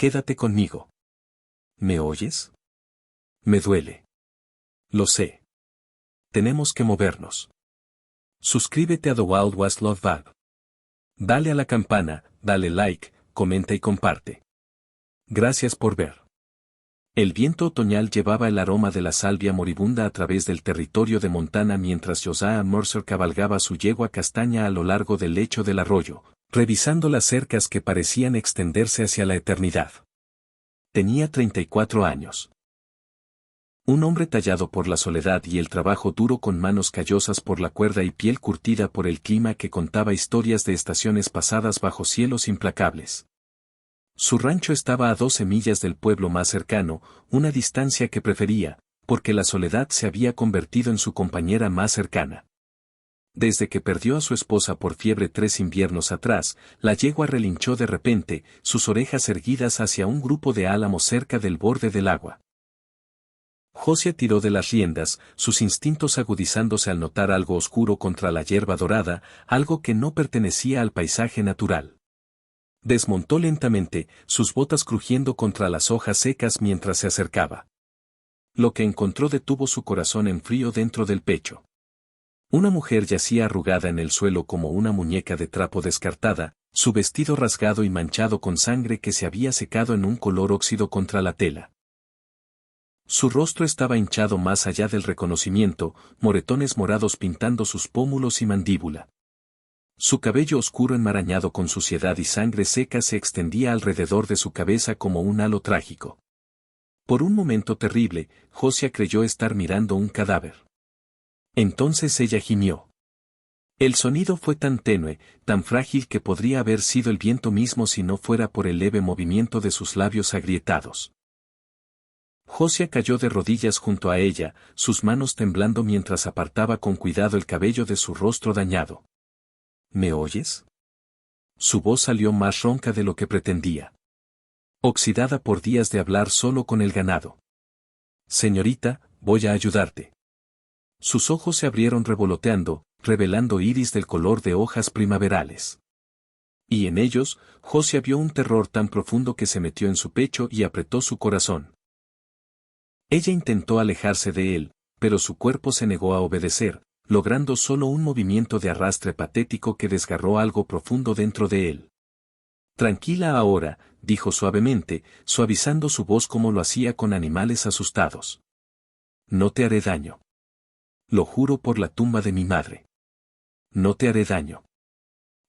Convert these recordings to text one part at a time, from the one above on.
quédate conmigo. ¿Me oyes? Me duele. Lo sé. Tenemos que movernos. Suscríbete a The Wild West Love Bug. Dale a la campana, dale like, comenta y comparte. Gracias por ver. El viento otoñal llevaba el aroma de la salvia moribunda a través del territorio de Montana mientras Josiah Mercer cabalgaba su yegua castaña a lo largo del lecho del arroyo, revisando las cercas que parecían extenderse hacia la eternidad. Tenía 34 años. Un hombre tallado por la soledad y el trabajo duro con manos callosas por la cuerda y piel curtida por el clima que contaba historias de estaciones pasadas bajo cielos implacables. Su rancho estaba a 12 millas del pueblo más cercano, una distancia que prefería, porque la soledad se había convertido en su compañera más cercana. Desde que perdió a su esposa por fiebre 3 inviernos atrás, la yegua relinchó de repente, sus orejas erguidas hacia un grupo de álamos cerca del borde del agua. Josiah tiró de las riendas, sus instintos agudizándose al notar algo oscuro contra la hierba dorada, algo que no pertenecía al paisaje natural. Desmontó lentamente, sus botas crujiendo contra las hojas secas mientras se acercaba. Lo que encontró detuvo su corazón en frío dentro del pecho. Una mujer yacía arrugada en el suelo como una muñeca de trapo descartada, su vestido rasgado y manchado con sangre que se había secado en un color óxido contra la tela. Su rostro estaba hinchado más allá del reconocimiento, moretones morados pintando sus pómulos y mandíbula. Su cabello oscuro enmarañado con suciedad y sangre seca se extendía alrededor de su cabeza como un halo trágico. Por un momento terrible, Josiah creyó estar mirando un cadáver. Entonces ella gimió. El sonido fue tan tenue, tan frágil que podría haber sido el viento mismo si no fuera por el leve movimiento de sus labios agrietados. Josiah cayó de rodillas junto a ella, sus manos temblando mientras apartaba con cuidado el cabello de su rostro dañado. ¿Me oyes? Su voz salió más ronca de lo que pretendía. Oxidada por días de hablar solo con el ganado. Señorita, voy a ayudarte. Sus ojos se abrieron revoloteando, revelando iris del color de hojas primaverales. Y en ellos, Josiah vio un terror tan profundo que se metió en su pecho y apretó su corazón. Ella intentó alejarse de él, pero su cuerpo se negó a obedecer, logrando solo un movimiento de arrastre patético que desgarró algo profundo dentro de él. Tranquila ahora, dijo suavemente, suavizando su voz como lo hacía con animales asustados. No te haré daño. Lo juro por la tumba de mi madre. No te haré daño.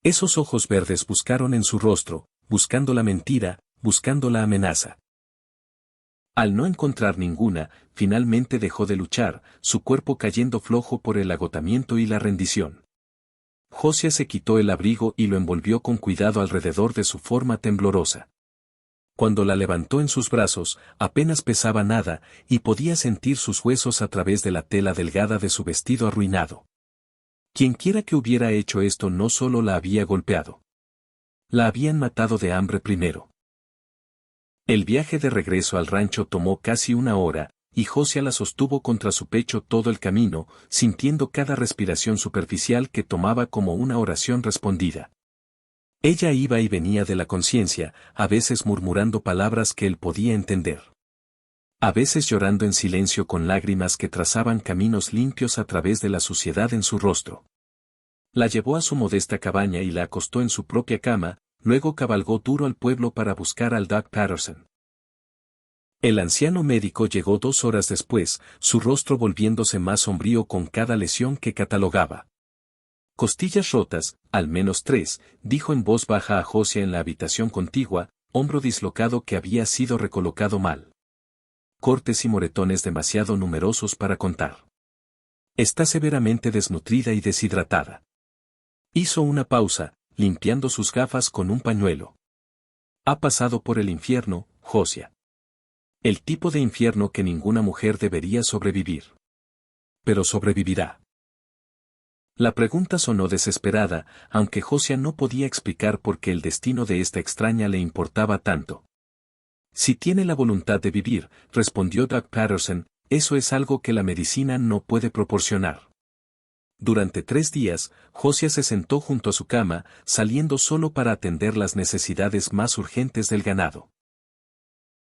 Esos ojos verdes buscaron en su rostro, buscando la mentira, buscando la amenaza. Al no encontrar ninguna, finalmente dejó de luchar, su cuerpo cayendo flojo por el agotamiento y la rendición. Josiah se quitó el abrigo y lo envolvió con cuidado alrededor de su forma temblorosa. Cuando la levantó en sus brazos, apenas pesaba nada, y podía sentir sus huesos a través de la tela delgada de su vestido arruinado. Quienquiera que hubiera hecho esto no solo la había golpeado. La habían matado de hambre primero. El viaje de regreso al rancho tomó casi una hora, y Josiah la sostuvo contra su pecho todo el camino, sintiendo cada respiración superficial que tomaba como una oración respondida. Ella iba y venía de la conciencia, a veces murmurando palabras que él podía entender. A veces llorando en silencio con lágrimas que trazaban caminos limpios a través de la suciedad en su rostro. La llevó a su modesta cabaña y la acostó en su propia cama, luego cabalgó duro al pueblo para buscar al Doc Patterson. El anciano médico llegó 2 horas después, su rostro volviéndose más sombrío con cada lesión que catalogaba. Costillas rotas, al menos 3, dijo en voz baja a Josiah en la habitación contigua, hombro dislocado que había sido recolocado mal. Cortes y moretones demasiado numerosos para contar. Está severamente desnutrida y deshidratada. Hizo una pausa, limpiando sus gafas con un pañuelo. Ha pasado por el infierno, Josiah. El tipo de infierno que ninguna mujer debería sobrevivir. Pero sobrevivirá. La pregunta sonó desesperada, aunque Josiah no podía explicar por qué el destino de esta extraña le importaba tanto. Si tiene la voluntad de vivir, respondió Doc Patterson, eso es algo que la medicina no puede proporcionar. Durante 3 días, Josiah se sentó junto a su cama, saliendo solo para atender las necesidades más urgentes del ganado.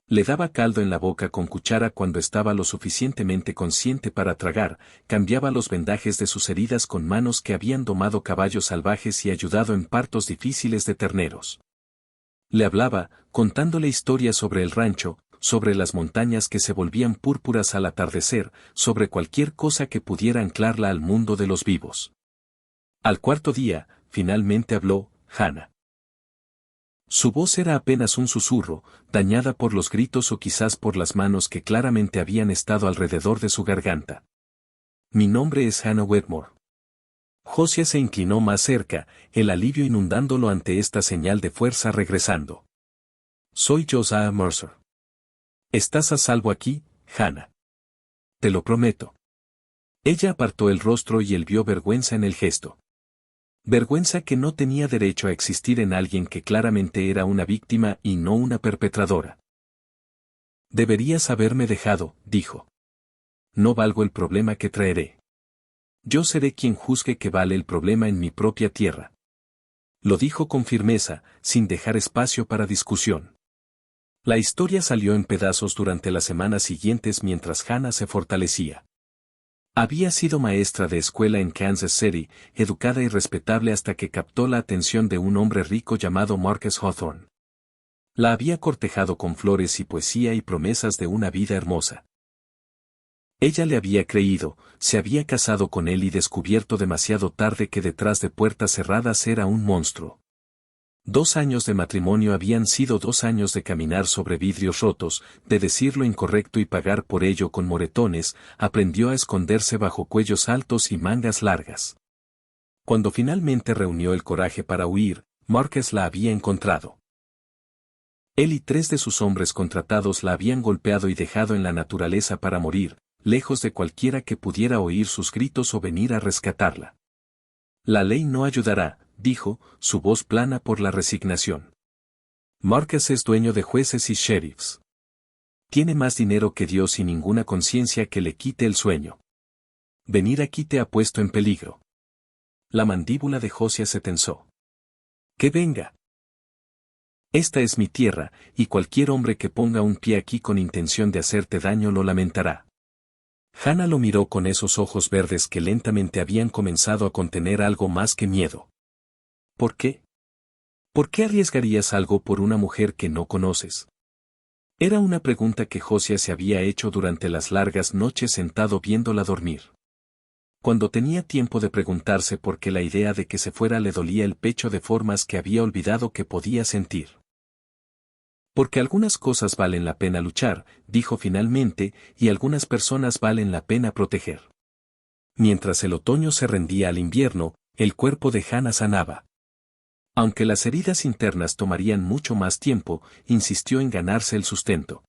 Le daba caldo en la boca con cuchara cuando estaba lo suficientemente consciente para tragar, cambiaba los vendajes de sus heridas con manos que habían domado caballos salvajes y ayudado en partos difíciles de terneros. Le hablaba, contándole historias sobre el rancho, sobre las montañas que se volvían púrpuras al atardecer, sobre cualquier cosa que pudiera anclarla al mundo de los vivos. Al cuarto día, finalmente habló, Hannah. Su voz era apenas un susurro, dañada por los gritos o quizás por las manos que claramente habían estado alrededor de su garganta. Mi nombre es Hannah Wedmore. Josiah se inclinó más cerca, el alivio inundándolo ante esta señal de fuerza regresando. Soy Josiah Mercer. Estás a salvo aquí, Hannah. Te lo prometo. Ella apartó el rostro y él vio vergüenza en el gesto. Vergüenza que no tenía derecho a existir en alguien que claramente era una víctima y no una perpetradora. Deberías haberme dejado, dijo. No valgo el problema que traeré. Yo seré quien juzgue que vale el problema en mi propia tierra. Lo dijo con firmeza, sin dejar espacio para discusión. La historia salió en pedazos durante las semanas siguientes mientras Hannah se fortalecía. Había sido maestra de escuela en Kansas City, educada y respetable hasta que captó la atención de un hombre rico llamado Marcus Hawthorne. La había cortejado con flores y poesía y promesas de una vida hermosa. Ella le había creído, se había casado con él y descubierto demasiado tarde que detrás de puertas cerradas era un monstruo. 2 años de matrimonio habían sido 2 años de caminar sobre vidrios rotos, de decir lo incorrecto y pagar por ello con moretones, aprendió a esconderse bajo cuellos altos y mangas largas. Cuando finalmente reunió el coraje para huir, Marcus la había encontrado. Él y 3 de sus hombres contratados la habían golpeado y dejado en la naturaleza para morir, lejos de cualquiera que pudiera oír sus gritos o venir a rescatarla. La ley no ayudará, dijo, su voz plana por la resignación. Marcus es dueño de jueces y sheriffs. Tiene más dinero que Dios y ninguna conciencia que le quite el sueño. Venir aquí te ha puesto en peligro. La mandíbula de Josiah se tensó. Que venga. Esta es mi tierra, y cualquier hombre que ponga un pie aquí con intención de hacerte daño lo lamentará. Hannah lo miró con esos ojos verdes que lentamente habían comenzado a contener algo más que miedo. ¿Por qué? ¿Por qué arriesgarías algo por una mujer que no conoces? Era una pregunta que Josiah se había hecho durante las largas noches sentado viéndola dormir. Cuando tenía tiempo de preguntarse por qué la idea de que se fuera le dolía el pecho de formas que había olvidado que podía sentir. Porque algunas cosas valen la pena luchar, dijo finalmente, y algunas personas valen la pena proteger. Mientras el otoño se rendía al invierno, el cuerpo de Hannah sanaba. Aunque las heridas internas tomarían mucho más tiempo, insistió en ganarse el sustento.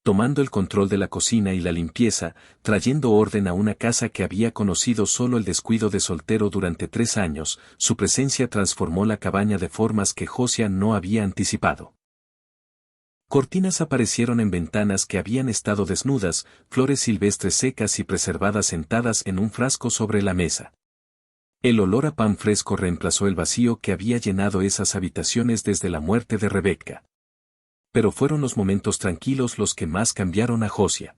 Tomando el control de la cocina y la limpieza, trayendo orden a una casa que había conocido solo el descuido de soltero durante 3 años, su presencia transformó la cabaña de formas que Josiah no había anticipado. Cortinas aparecieron en ventanas que habían estado desnudas, flores silvestres secas y preservadas sentadas en un frasco sobre la mesa. El olor a pan fresco reemplazó el vacío que había llenado esas habitaciones desde la muerte de Rebecca. Pero fueron los momentos tranquilos los que más cambiaron a Josiah.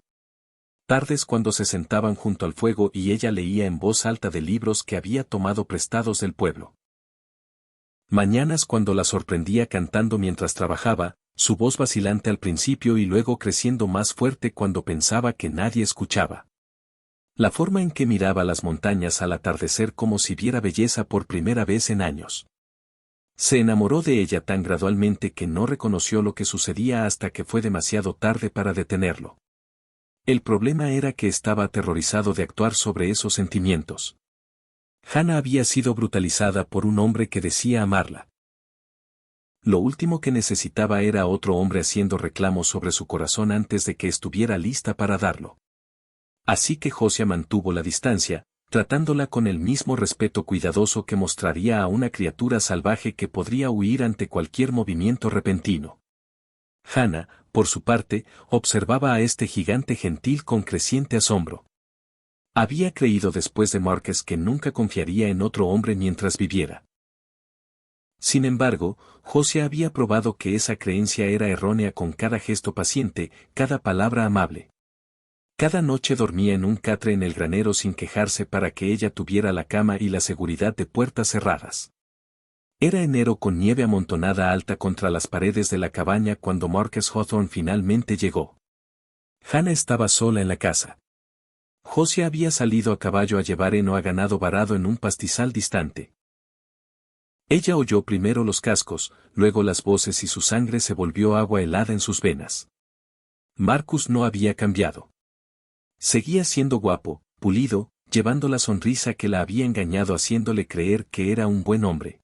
Tardes cuando se sentaban junto al fuego y ella leía en voz alta de libros que había tomado prestados del pueblo. Mañanas cuando la sorprendía cantando mientras trabajaba, su voz vacilante al principio y luego creciendo más fuerte cuando pensaba que nadie escuchaba. La forma en que miraba las montañas al atardecer como si viera belleza por primera vez en años. Se enamoró de ella tan gradualmente que no reconoció lo que sucedía hasta que fue demasiado tarde para detenerlo. El problema era que estaba aterrorizado de actuar sobre esos sentimientos. Hannah había sido brutalizada por un hombre que decía amarla. Lo último que necesitaba era otro hombre haciendo reclamos sobre su corazón antes de que estuviera lista para darlo. Así que Josiah mantuvo la distancia, tratándola con el mismo respeto cuidadoso que mostraría a una criatura salvaje que podría huir ante cualquier movimiento repentino. Hannah, por su parte, observaba a este gigante gentil con creciente asombro. Había creído después de Marcus que nunca confiaría en otro hombre mientras viviera. Sin embargo, José había probado que esa creencia era errónea con cada gesto paciente, cada palabra amable. Cada noche dormía en un catre en el granero sin quejarse para que ella tuviera la cama y la seguridad de puertas cerradas. Era enero con nieve amontonada alta contra las paredes de la cabaña cuando Marcus Hawthorne finalmente llegó. Hannah estaba sola en la casa. José había salido a caballo a llevar heno a ganado varado en un pastizal distante. Ella oyó primero los cascos, luego las voces y su sangre se volvió agua helada en sus venas. Marcus no había cambiado. Seguía siendo guapo, pulido, llevando la sonrisa que la había engañado haciéndole creer que era un buen hombre.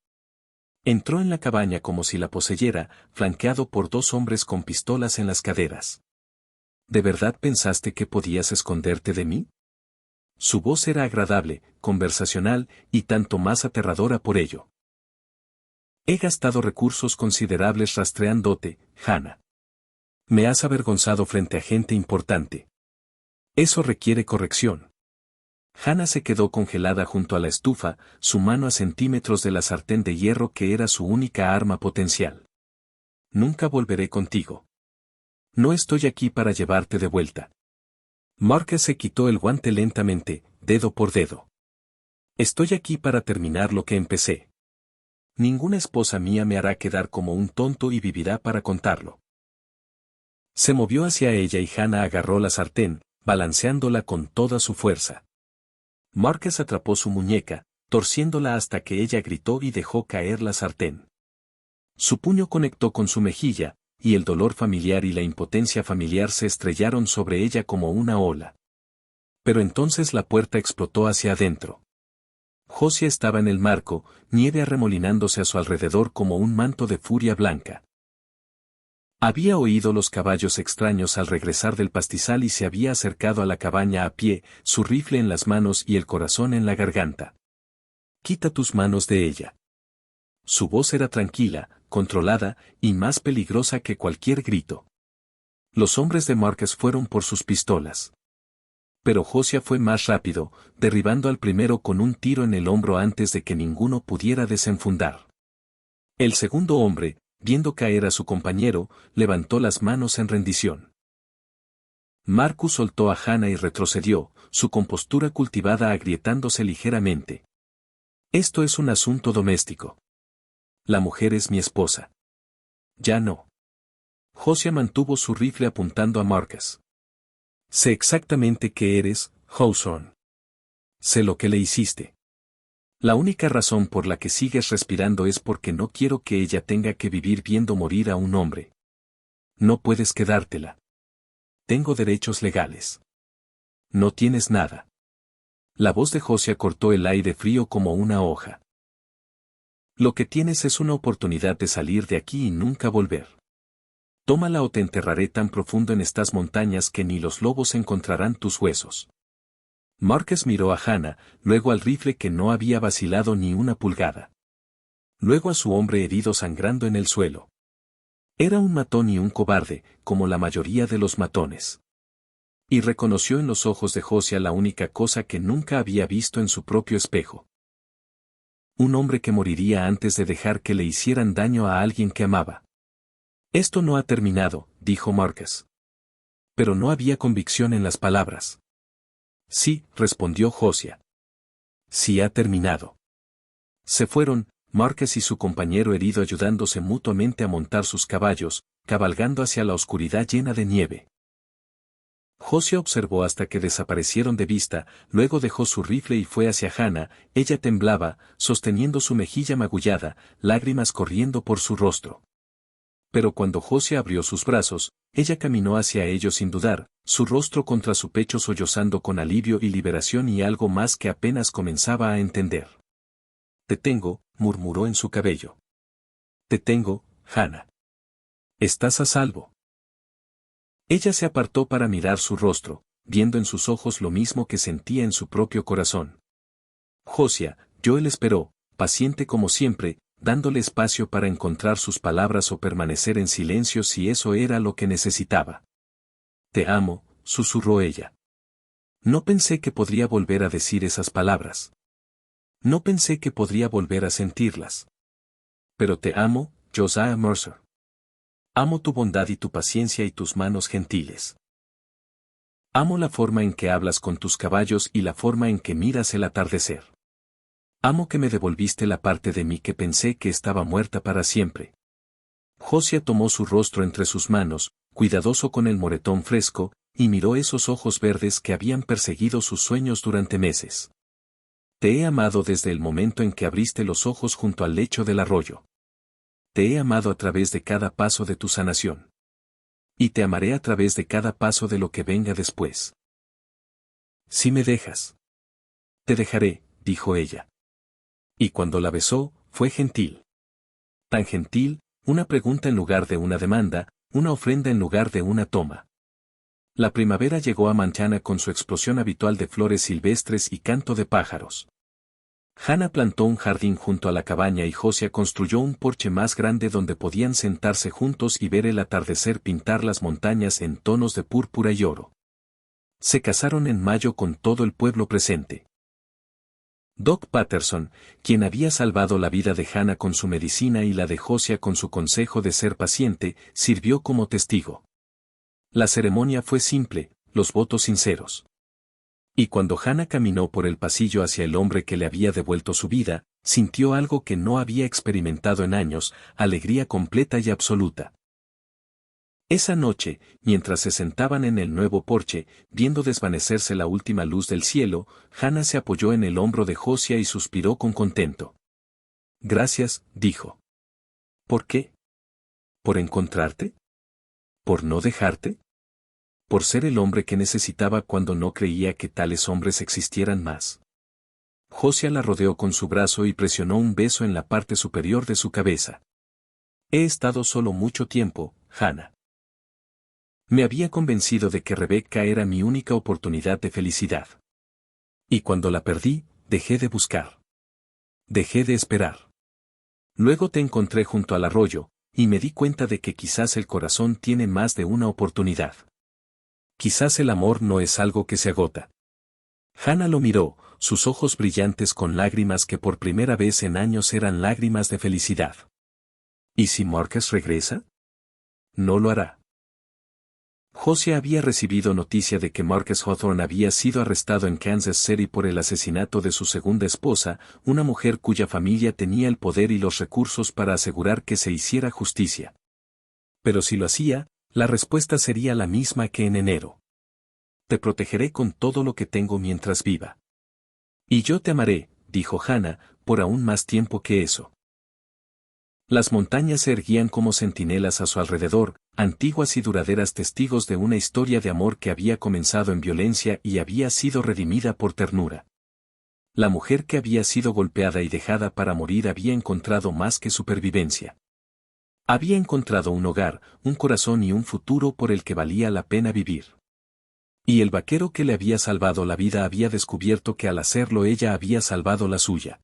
Entró en la cabaña como si la poseyera, flanqueado por dos hombres con pistolas en las caderas. ¿De verdad pensaste que podías esconderte de mí? Su voz era agradable, conversacional, y tanto más aterradora por ello. He gastado recursos considerables rastreándote, Hannah. Me has avergonzado frente a gente importante. Eso requiere corrección. Hannah se quedó congelada junto a la estufa, su mano a centímetros de la sartén de hierro que era su única arma potencial. Nunca volveré contigo. No estoy aquí para llevarte de vuelta. Marcus se quitó el guante lentamente, dedo por dedo. Estoy aquí para terminar lo que empecé. Ninguna esposa mía me hará quedar como un tonto y vivirá para contarlo. Se movió hacia ella y Hannah agarró la sartén, balanceándola con toda su fuerza. Marcus atrapó su muñeca, torciéndola hasta que ella gritó y dejó caer la sartén. Su puño conectó con su mejilla, y el dolor familiar y la impotencia familiar se estrellaron sobre ella como una ola. Pero entonces la puerta explotó hacia adentro. José estaba en el marco, nieve arremolinándose a su alrededor como un manto de furia blanca. Había oído los caballos extraños al regresar del pastizal y se había acercado a la cabaña a pie, su rifle en las manos y el corazón en la garganta. Quita tus manos de ella. Su voz era tranquila, controlada, y más peligrosa que cualquier grito. Los hombres de Marcus fueron por sus pistolas. Pero José fue más rápido, derribando al primero con un tiro en el hombro antes de que ninguno pudiera desenfundar. El segundo hombre, viendo caer a su compañero, levantó las manos en rendición. Marcus soltó a Hannah y retrocedió, su compostura cultivada agrietándose ligeramente. Esto es un asunto doméstico. La mujer es mi esposa. Ya no. José mantuvo su rifle apuntando a Marcus. Sé exactamente qué eres, Hawthorne. Sé lo que le hiciste. La única razón por la que sigues respirando es porque no quiero que ella tenga que vivir viendo morir a un hombre. No puedes quedártela. Tengo derechos legales. No tienes nada. La voz de José cortó el aire frío como una hoja. Lo que tienes es una oportunidad de salir de aquí y nunca volver. Tómala o te enterraré tan profundo en estas montañas que ni los lobos encontrarán tus huesos. Marcus miró a Hannah, luego al rifle que no había vacilado ni una pulgada. Luego a su hombre herido sangrando en el suelo. Era un matón y un cobarde, como la mayoría de los matones. Y reconoció en los ojos de José la única cosa que nunca había visto en su propio espejo. Un hombre que moriría antes de dejar que le hicieran daño a alguien que amaba. Esto no ha terminado, dijo Marcus. Pero no había convicción en las palabras. Sí, respondió José. Sí ha terminado. Se fueron, Marcus y su compañero herido ayudándose mutuamente a montar sus caballos, cabalgando hacia la oscuridad llena de nieve. José observó hasta que desaparecieron de vista, luego dejó su rifle y fue hacia Hannah, ella temblaba, sosteniendo su mejilla magullada, lágrimas corriendo por su rostro. Pero cuando José abrió sus brazos, ella caminó hacia ellos sin dudar, su rostro contra su pecho sollozando con alivio y liberación y algo más que apenas comenzaba a entender. Te tengo, murmuró en su cabello. Te tengo, Hannah. Estás a salvo. Ella se apartó para mirar su rostro, viendo en sus ojos lo mismo que sentía en su propio corazón. José, Joel esperó, paciente como siempre, dándole espacio para encontrar sus palabras o permanecer en silencio si eso era lo que necesitaba. Te amo, susurró ella. No pensé que podría volver a decir esas palabras. No pensé que podría volver a sentirlas. Pero te amo, Josiah Mercer. Amo tu bondad y tu paciencia y tus manos gentiles. Amo la forma en que hablas con tus caballos y la forma en que miras el atardecer. Amo que me devolviste la parte de mí que pensé que estaba muerta para siempre. Josiah tomó su rostro entre sus manos, cuidadoso con el moretón fresco, y miró esos ojos verdes que habían perseguido sus sueños durante meses. Te he amado desde el momento en que abriste los ojos junto al lecho del arroyo. Te he amado a través de cada paso de tu sanación. Y te amaré a través de cada paso de lo que venga después. Si me dejas. Te dejaré, dijo ella. Y cuando la besó, fue gentil. Tan gentil, una pregunta en lugar de una demanda, una ofrenda en lugar de una toma. La primavera llegó a Montana con su explosión habitual de flores silvestres y canto de pájaros. Hannah plantó un jardín junto a la cabaña y Josiah construyó un porche más grande donde podían sentarse juntos y ver el atardecer pintar las montañas en tonos de púrpura y oro. Se casaron en mayo con todo el pueblo presente. Doc Patterson, quien había salvado la vida de Hannah con su medicina y la de Josiah con su consejo de ser paciente, sirvió como testigo. La ceremonia fue simple, los votos sinceros. Y cuando Hannah caminó por el pasillo hacia el hombre que le había devuelto su vida, sintió algo que no había experimentado en años, alegría completa y absoluta. Esa noche, mientras se sentaban en el nuevo porche, viendo desvanecerse la última luz del cielo, Hannah se apoyó en el hombro de Josiah y suspiró con contento. Gracias, dijo. ¿Por qué? ¿Por encontrarte? ¿Por no dejarte? ¿Por ser el hombre que necesitaba cuando no creía que tales hombres existieran más? Josiah la rodeó con su brazo y presionó un beso en la parte superior de su cabeza. He estado solo mucho tiempo, Hannah. Me había convencido de que Rebecca era mi única oportunidad de felicidad. Y cuando la perdí, dejé de buscar. Dejé de esperar. Luego te encontré junto al arroyo, y me di cuenta de que quizás el corazón tiene más de una oportunidad. Quizás el amor no es algo que se agota. Hannah lo miró, sus ojos brillantes con lágrimas que por primera vez en años eran lágrimas de felicidad. ¿Y si Marcus regresa? No lo hará. Josiah había recibido noticia de que Marcus Hawthorne había sido arrestado en Kansas City por el asesinato de su segunda esposa, una mujer cuya familia tenía el poder y los recursos para asegurar que se hiciera justicia. Pero si lo hacía, la respuesta sería la misma que en enero. Te protegeré con todo lo que tengo mientras viva. Y yo te amaré, dijo Hannah, por aún más tiempo que eso. Las montañas se erguían como centinelas a su alrededor, antiguas y duraderas testigos de una historia de amor que había comenzado en violencia y había sido redimida por ternura. La mujer que había sido golpeada y dejada para morir había encontrado más que supervivencia. Había encontrado un hogar, un corazón y un futuro por el que valía la pena vivir. Y el vaquero que le había salvado la vida había descubierto que al hacerlo ella había salvado la suya.